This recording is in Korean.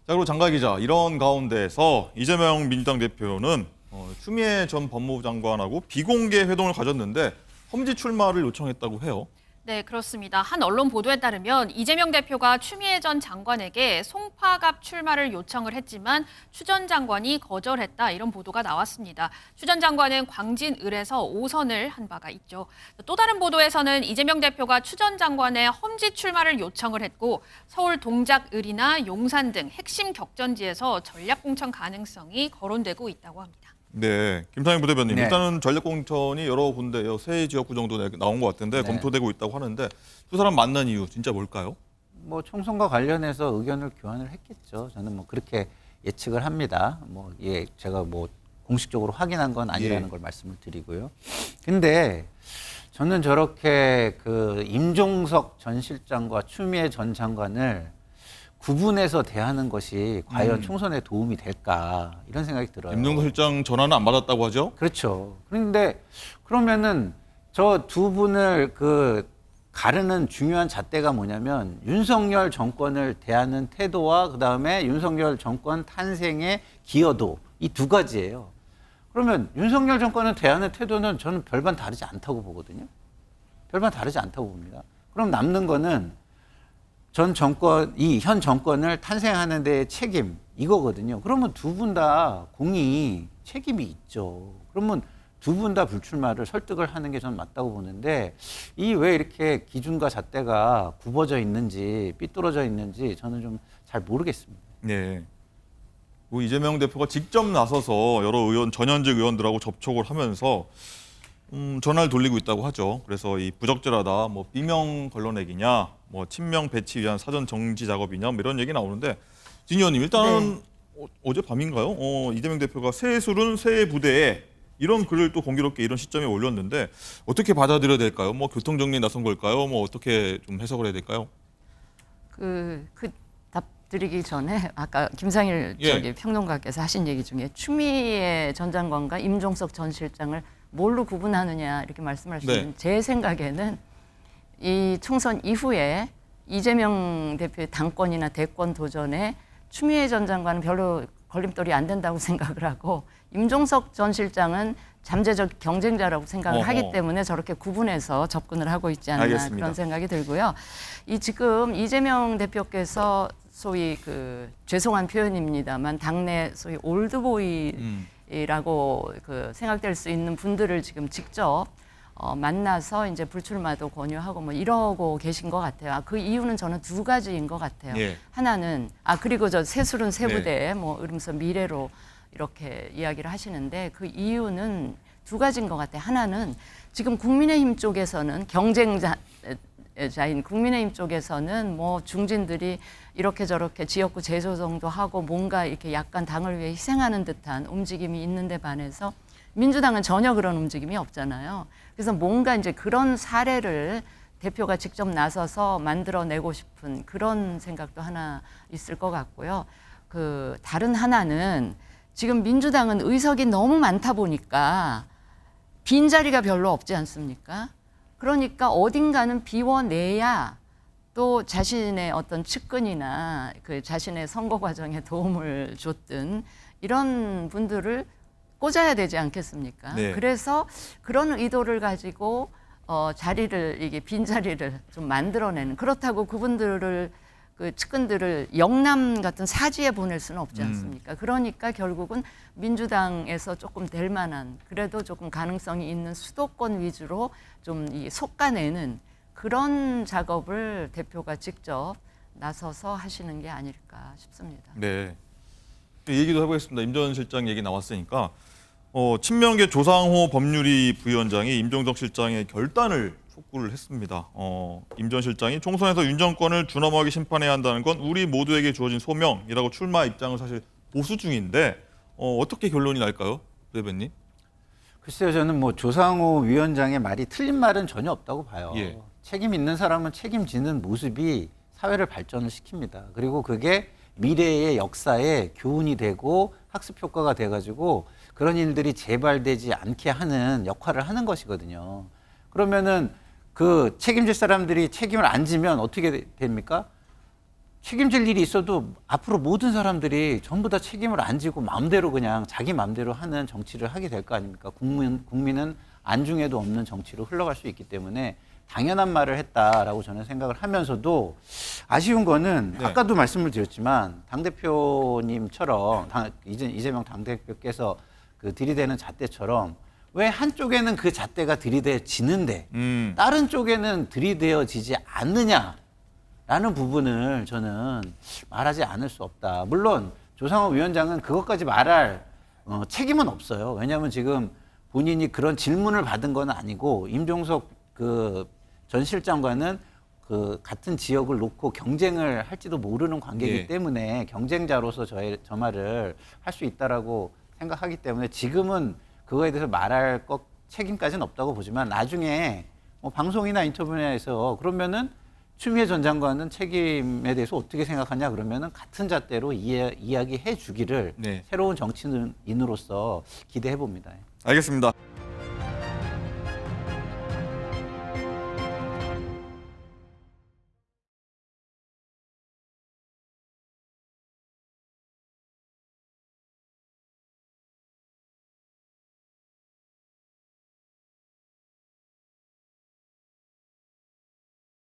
자, 그리고 장가 기자, 이런 가운데서 이재명 민주당 대표는 추미애 전 법무부 장관하고 비공개 회동을 가졌는데 험지 출마를 요청했다고 해요. 네, 그렇습니다. 한 언론 보도에 따르면 이재명 대표가 추미애 전 장관에게 송파갑 출마를 요청을 했지만 추 전 장관이 거절했다, 이런 보도가 나왔습니다. 추 전 장관은 광진을에서 5선을 한 바가 있죠. 또 다른 보도에서는 이재명 대표가 추 전 장관의 험지 출마를 요청을 했고 서울 동작을이나 용산 등 핵심 격전지에서 전략공천 가능성이 거론되고 있다고 합니다. 네, 김상현 부대변인, 네. 일단은 전략공천이 여러 군데, 세 지역구 정도 나온 것 같은데 네. 검토되고 있다고 하는데 두 사람 만난 이유 진짜 뭘까요? 뭐 총선과 관련해서 의견을 교환을 했겠죠. 저는 뭐 그렇게 예측을 합니다. 뭐 예, 제가 뭐 공식적으로 확인한 건 아니라는 예. 걸 말씀을 드리고요. 근데 저는 저렇게 그 임종석 전 실장과 추미애 전 장관을 구분해서 대하는 것이 과연 총선에 도움이 될까 이런 생각이 들어요. 임종석 실장 전화는 안 받았다고 하죠? 그렇죠. 그런데 그러면은 저 두 분을 그 가르는 중요한 잣대가 뭐냐면 윤석열 정권을 대하는 태도와 그다음에 윤석열 정권 탄생의 기여도, 이 두 가지예요. 그러면 윤석열 정권을 대하는 태도는 저는 별반 다르지 않다고 보거든요. 별반 다르지 않다고 봅니다. 그럼 남는 거는 전 정권, 이 현 정권을 탄생하는 데의 책임, 이거거든요. 그러면 두 분 다 공이 책임이 있죠. 그러면 두 분 다 불출마를 설득을 하는 게 저는 맞다고 보는데, 이 왜 이렇게 기준과 잣대가 굽어져 있는지, 삐뚤어져 있는지 저는 좀 잘 모르겠습니다. 네. 뭐 이재명 대표가 직접 나서서 여러 전현직 의원들하고 접촉을 하면서 전화를 돌리고 있다고 하죠. 그래서 이 부적절하다, 뭐 비명 걸러내기냐, 뭐 친명 배치 위한 사전 정지 작업이냐, 뭐 이런 얘기 나오는데, 진 의원님, 일단은 어제 밤인가요? 이재명 대표가 새 술은 새 부대에, 이런 글을 또 공교롭게 이런 시점에 올렸는데 어떻게 받아들여야 될까요? 뭐 교통정리에 나선 걸까요? 뭐 어떻게 좀 해석을 해야 될까요? 그 답 드리기 전에 아까 김상일 예. 평론가께서 하신 얘기 중에 추미애 전 장관과 임종석 전 실장을 뭘로 구분하느냐 이렇게 말씀하시는, 제 생각에는 이 총선 이후에 이재명 대표의 당권이나 대권 도전에 추미애 전 장관은 별로 걸림돌이 안 된다고 생각을 하고, 임종석 전 실장은 잠재적 경쟁자라고 생각을 하기 때문에 저렇게 구분해서 접근을 하고 있지 않나, 알겠습니다. 그런 생각이 들고요. 이 지금 이재명 대표께서 소위 그 죄송한 표현입니다만 당내 소위 올드보이라고 그 생각될 수 있는 분들을 지금 직접 만나서 이제 불출마도 권유하고 뭐 이러고 계신 것 같아요. 그 이유는 저는 두 가지인 것 같아요. 예. 하나는 그리고 저 새술은 네. 새부대에 뭐 이러면서 미래로 이렇게 이야기를 하시는데, 그 이유는 두 가지인 것 같아요. 하나는 지금 국민의힘 쪽에서는 경쟁자인 국민의힘 쪽에서는 뭐 중진들이 이렇게 저렇게 지역구 재조정도 하고 뭔가 이렇게 약간 당을 위해 희생하는 듯한 움직임이 있는데 반해서 민주당은 전혀 그런 움직임이 없잖아요. 그래서 뭔가 이제 그런 사례를 대표가 직접 나서서 만들어내고 싶은 그런 생각도 하나 있을 것 같고요. 그 다른 하나는 지금 민주당은 의석이 너무 많다 보니까 빈자리가 별로 없지 않습니까? 그러니까 어딘가는 비워내야 또 자신의 어떤 측근이나 그 자신의 선거 과정에 도움을 줬던 이런 분들을 꽂아야 되지 않겠습니까? 네. 그래서 그런 의도를 가지고 이게 빈자리를 좀 만들어내는, 그렇다고 그분들을 그 측근들을 영남 같은 사지에 보낼 수는 없지 않습니까? 그러니까 결국은 민주당에서 조금 될 만한, 그래도 조금 가능성이 있는 수도권 위주로 좀 솎아내는 그런 작업을 대표가 직접 나서서 하시는 게 아닐까 싶습니다. 네. 이 얘기도 해보겠습니다. 임 전 실장 얘기 나왔으니까 친명계 조상호 법률위 부위원장이 임종석 실장의 결단을 촉구를 했습니다. 임 전 실장이 총선에서 윤 정권을 준엄하게 심판해야 한다는 건 우리 모두에게 주어진 소명이라고 출마 입장을 사실 보수 중인데 어떻게 결론이 날까요, 대변인? 글쎄요, 저는 뭐 조상호 위원장의 말이 틀린 말은 전혀 없다고 봐요. 예. 책임 있는 사람은 책임지는 모습이 사회를 발전을 시킵니다. 그리고 그게 미래의 역사에 교훈이 되고 학습 효과가 돼가지고 그런 일들이 재발되지 않게 하는 역할을 하는 것이거든요. 그러면은 그 책임질 사람들이 책임을 안 지면 어떻게 됩니까? 책임질 일이 있어도 앞으로 모든 사람들이 전부 다 책임을 안 지고 마음대로 그냥 자기 마음대로 하는 정치를 하게 될 거 아닙니까? 국민은 안중에도 없는 정치로 흘러갈 수 있기 때문에 당연한 말을 했다라고 저는 생각을 하면서도 아쉬운 거는 네. 아까도 말씀을 드렸지만 당대표님처럼 이재명 당대표께서 그 들이대는 잣대처럼 왜 한쪽에는 그 잣대가 들이대지는데 다른 쪽에는 들이대어지지 않느냐라는 부분을 저는 말하지 않을 수 없다. 물론 조상호 위원장은 그것까지 말할 책임은 없어요. 왜냐하면 지금 본인이 그런 질문을 받은 건 아니고 임종석 그 전 실장과는 그 같은 지역을 놓고 경쟁을 할지도 모르는 관계이기 예. 때문에 경쟁자로서 저 말을 할 수 있다라고 생각하기 때문에 지금은 그거에 대해서 말할 것 책임까지는 없다고 보지만 나중에 뭐 방송이나 인터뷰에서 그러면은 추미애 전 장관은 책임에 대해서 어떻게 생각하냐 그러면은 같은 잣대로 이야기해 주기를 네. 새로운 정치인으로서 기대해 봅니다. 알겠습니다.